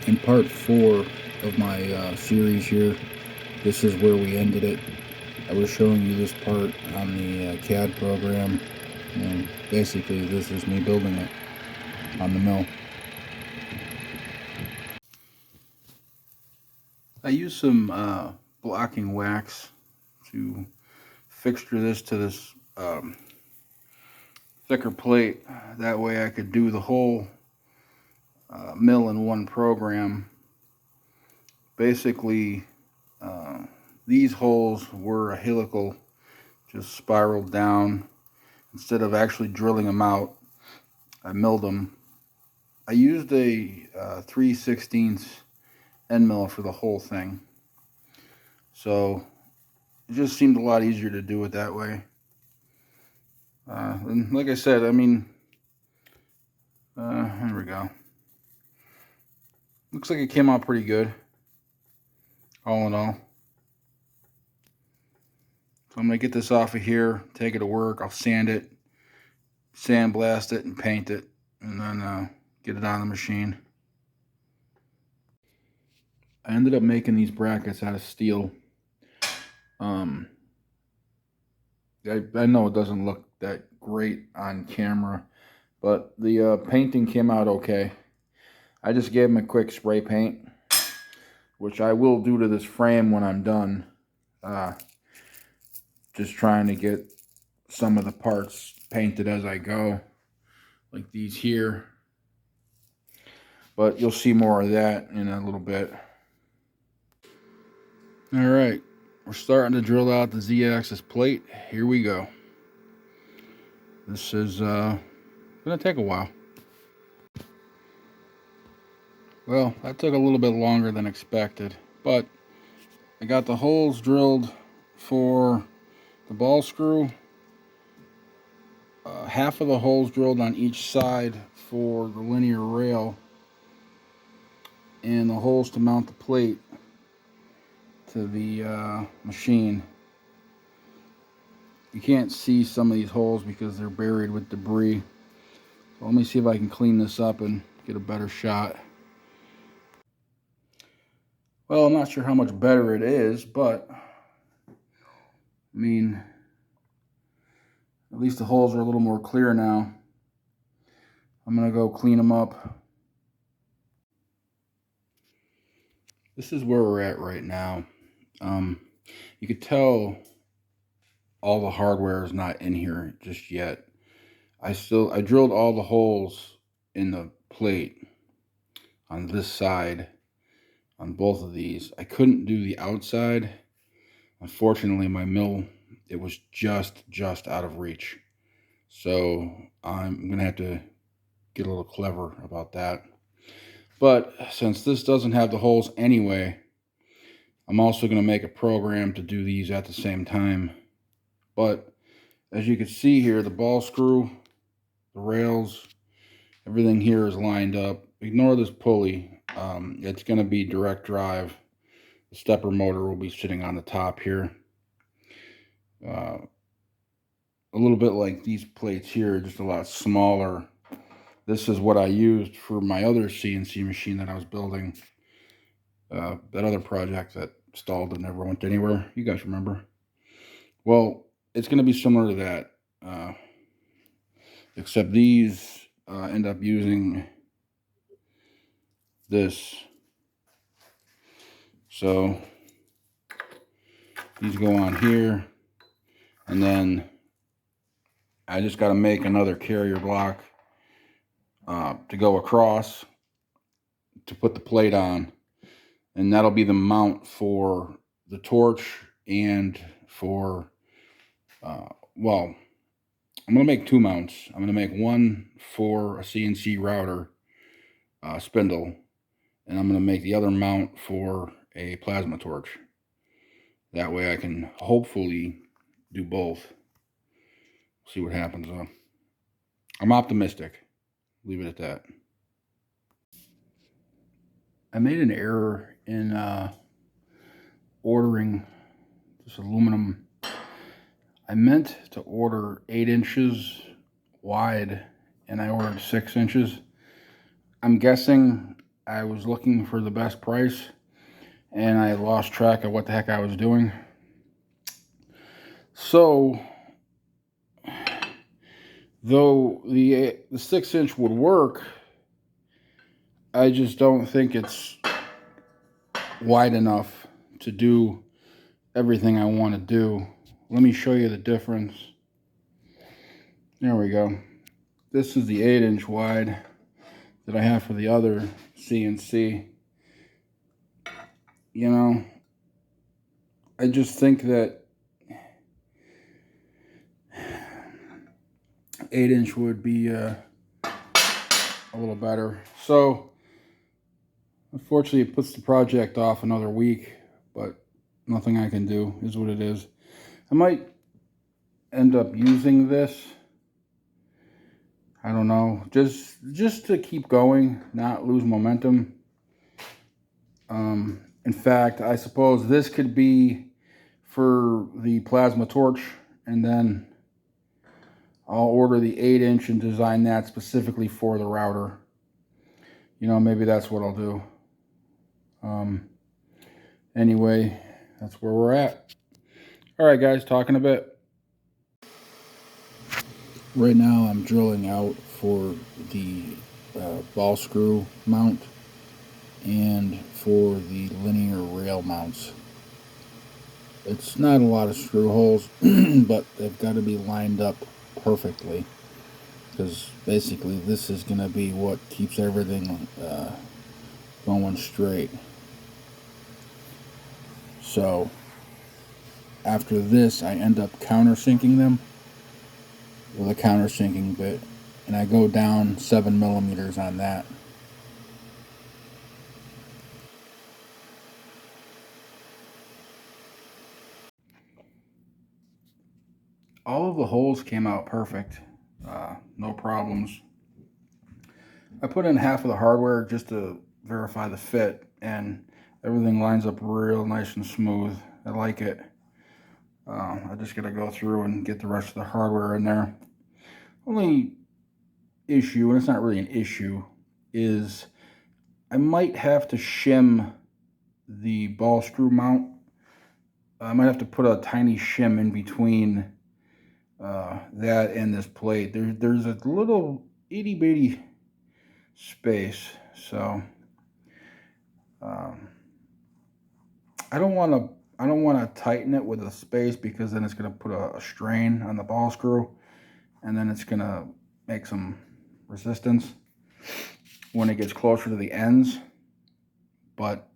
In part 4 of my series here, this is where we ended it. I was showing you this part on the CAD program, and basically this is me building it on the mill. I used some blocking wax to fixture this to this thicker plate. That way I could do the whole mill in one program. Basically, these holes were a helical, just spiraled down. Instead of actually drilling them out, I milled them. I used a 3/16 end mill for the whole thing, so it just seemed a lot easier to do it that way. And like I said, I mean, there we go. Looks like it came out pretty good, all in all. So I'm going to get this off of here, take it to work. I'll sand it, sandblast it, and paint it, and then get it on the machine. I ended up making these brackets out of steel. I know it doesn't look that great on camera, but the painting came out okay. I just gave them a quick spray paint, which I will do to this frame when I'm done. Just trying to get some of the parts painted as I go, like these here. But you'll see more of that in a little bit. All right, we're starting to drill out the Z-axis plate. Here we go. This is gonna take a while. Well, that took a little bit longer than expected, but I got the holes drilled for the ball screw. Half of the holes drilled on each side for the linear rail, and the holes to mount the plate to the machine. You can't see some of these holes because they're buried with debris. So let me see if I can clean this up and get a better shot. Well, I'm not sure how much better it is, but I mean, at least the holes are a little more clear now. I'm gonna go clean them up. This is where we're at right now. You could tell all the hardware is not in here just yet. I drilled all the holes in the plate on this side on both of these. I couldn't do the outside. Unfortunately, my mill, it was just out of reach. So I'm gonna have to get a little clever about that. But since this doesn't have the holes anyway, I'm also gonna make a program to do these at the same time. But as you can see here, the ball screw, the rails, everything here is lined up. Ignore this pulley. It's going to be direct drive. The stepper motor will be sitting on the top here. A little bit like these plates here, just a lot smaller. This is what I used for my other CNC machine that I was building. That other project that stalled and never went anywhere. You guys remember? Well, it's going to be similar to that. Except these end up using this. So these go on here, and then I just got to make another carrier block to go across to put the plate on, and that'll be the mount for the torch and for well, I'm going to make two mounts. I'm going to make one for a CNC router spindle, and I'm going to make the other mount for a plasma torch. That way I can hopefully do both. See what happens though. I'm optimistic. Leave it at that. I made an error in ordering this aluminum. I meant to order 8 inches wide, and I ordered 6 inches. I'm guessing I was looking for the best price and I lost track of what the heck I was doing. So, though the 6-inch would work, I just don't think it's wide enough to do everything I want to do. Let me show you the difference. There we go. This is the 8-inch wide that I have for the other CNC. You know, I just think that 8-inch would be a little better. So, unfortunately, it puts the project off another week, but nothing I can do is what it is. I might end up using this. I don't know, just to keep going, not lose momentum. In fact, I suppose this could be for the plasma torch, and then I'll order the 8-inch and design that specifically for the router. You know, maybe that's what I'll do. Anyway, that's where we're at. All right, guys, talking a bit. Right now, I'm drilling out for the ball screw mount and for the linear rail mounts. It's not a lot of screw holes, but they've got to be lined up perfectly, because basically this is going to be what keeps everything going straight. So after this, I end up countersinking them with a countersinking bit, and I go down 7 millimeters on that. All of the holes came out perfect, no problems. I put in half of the hardware just to verify the fit, and everything lines up real nice and smooth. I like it. I just gotta go through and get the rest of the hardware in there. Only issue, and it's not really an issue, is I might have to shim the ball screw mount. I might have to put a tiny shim in between that and this plate. There's a little itty bitty space, so I don't want to tighten it with a space, because then it's going to put a strain on the ball screw, and then it's going to make some resistance when it gets closer to the ends. But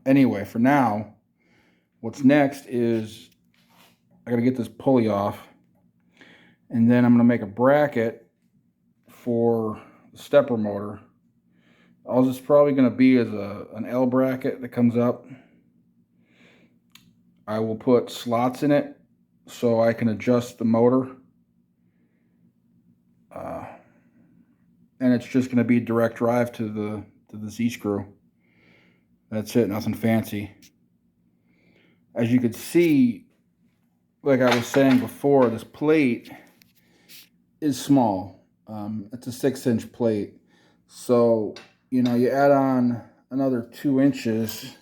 anyway, for now, what's next is I got to get this pulley off, and then I'm going to make a bracket for the stepper motor. All this is probably going to be is an L bracket that comes up. I will put slots in it so I can adjust the motor. And it's just going to be direct drive to the Z-screw. That's it, nothing fancy. As you can see, like I was saying before, this plate is small. It's a 6-inch plate. So, you know, you add on another 2 inches.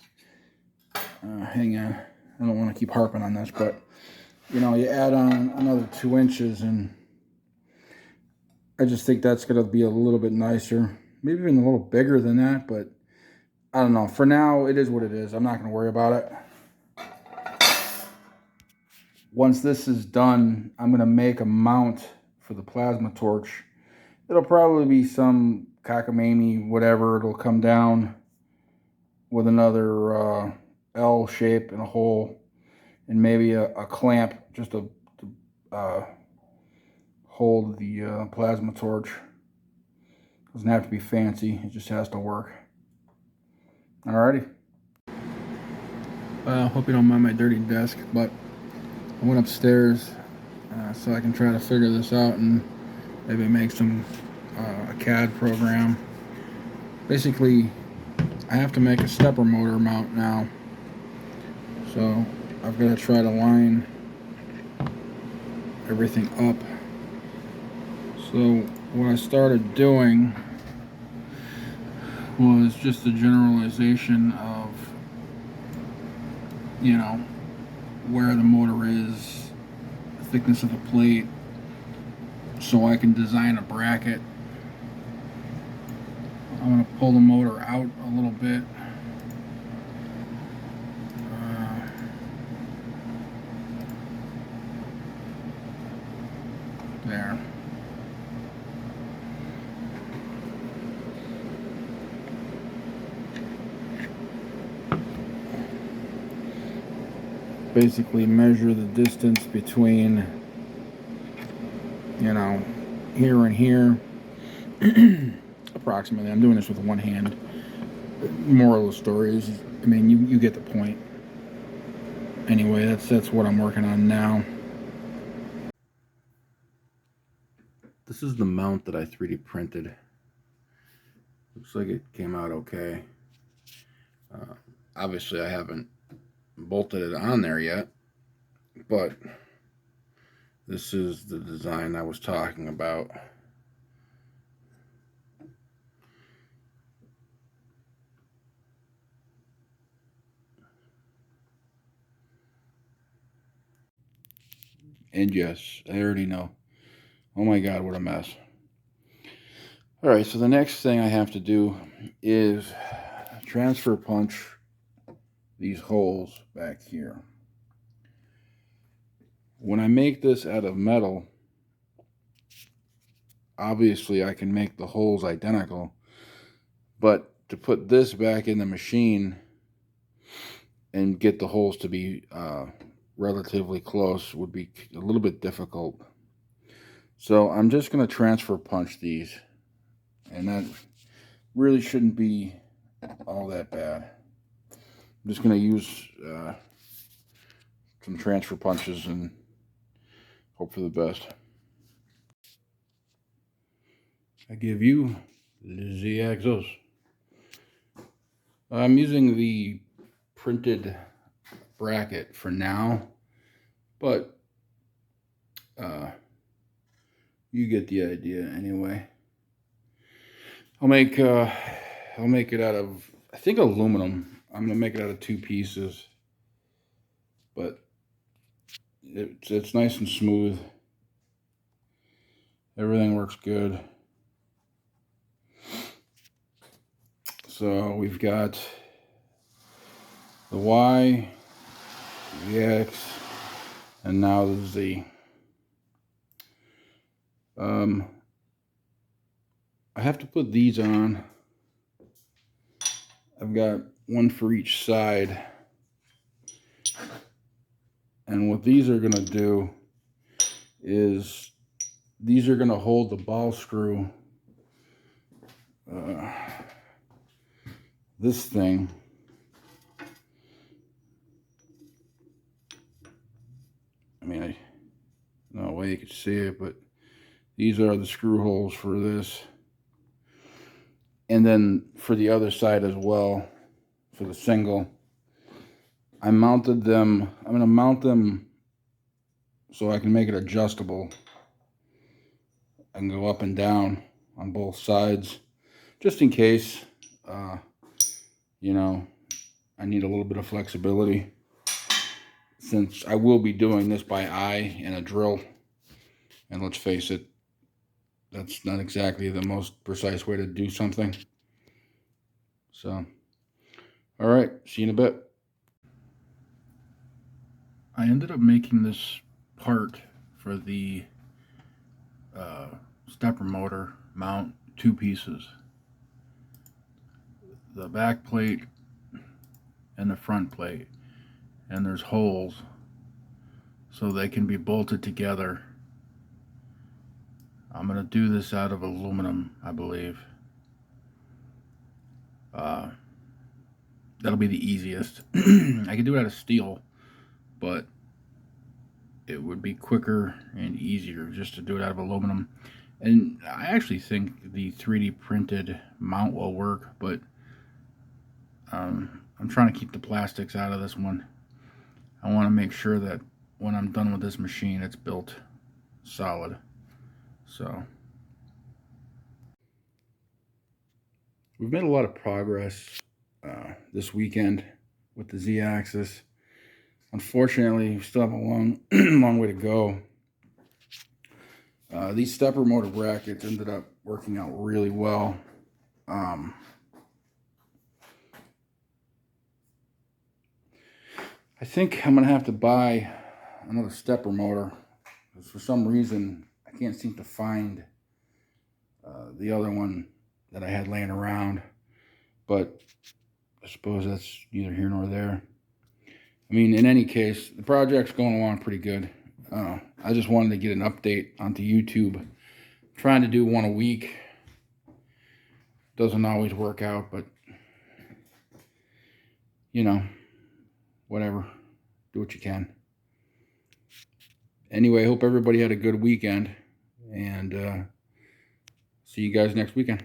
Hang on, I don't want to keep harping on this, but, you know, you add on another 2 inches, and I just think that's going to be a little bit nicer. Maybe even a little bigger than that, but I don't know. For now, it is what it is. I'm not going to worry about it. Once this is done, I'm going to make a mount for the plasma torch. It'll probably be some cockamamie, whatever. It'll come down with another L shape and a hole, and maybe a clamp just to hold the plasma torch. Doesn't have to be fancy, it just has to work. Alrighty. Hope you don't mind my dirty desk, but I went upstairs so I can try to figure this out and maybe make some a CAD program. Basically, I have to make a stepper motor mount now, so I've got to try to line everything up. So what I started doing was just a generalization of, you know, where the motor is, the thickness of the plate, so I can design a bracket. I'm going to pull the motor out a little bit. There. Basically measure the distance between, you know, here and here. Approximately. I'm doing this with one hand. Moral of the story is, I mean, you get the point. Anyway, that's what I'm working on now. This is the mount that I 3D printed. Looks like it came out okay. Obviously, I haven't bolted it on there yet, but this is the design I was talking about. And yes, I already know. Oh my God, what a mess. All right, so the next thing I have to do is transfer punch these holes back here. When I make this out of metal, obviously I can make the holes identical, but to put this back in the machine and get the holes to be relatively close would be a little bit difficult. So I'm just going to transfer punch these, and that really shouldn't be all that bad. I'm just going to use some transfer punches and hope for the best. I give you the axos. I'm using the printed bracket for now, but you get the idea anyway. I'll make it out of, I think, aluminum. I'm gonna make it out of 2 pieces, but it's nice and smooth. Everything works good. So we've got the Y, the X, and now the Z. I have to put these on. I've got one for each side. And what these are going to do is these are going to hold the ball screw, this thing, I mean, no way you could see it, but these are the screw holes for this. And then for the other side as well, for the single, I mounted them. I'm going to mount them so I can make it adjustable. I can go up and down on both sides, just in case, you know, I need a little bit of flexibility, since I will be doing this by eye and a drill. And let's face it, that's not exactly the most precise way to do something. So, all right, see you in a bit. I ended up making this part for the stepper motor mount, 2 pieces. The back plate and the front plate. And there's holes so they can be bolted together. I'm going to do this out of aluminum, I believe. That'll be the easiest. I could do it out of steel, but it would be quicker and easier just to do it out of aluminum. And I actually think the 3D printed mount will work, but I'm trying to keep the plastics out of this one. I want to make sure that when I'm done with this machine, it's built solid. So we've made a lot of progress this weekend with the Z-axis. Unfortunately, we still have a long, long way to go. These stepper motor brackets ended up working out really well. I think I'm going to have to buy another stepper motor. For some reason, I can't seem to find the other one that I had laying around. But I suppose that's neither here nor there. I mean, in any case, the project's going along pretty good. I just wanted to get an update onto YouTube. Trying to do one a week doesn't always work out, but you know, whatever. Do what you can. Anyway, hope everybody had a good weekend, and see you guys next weekend.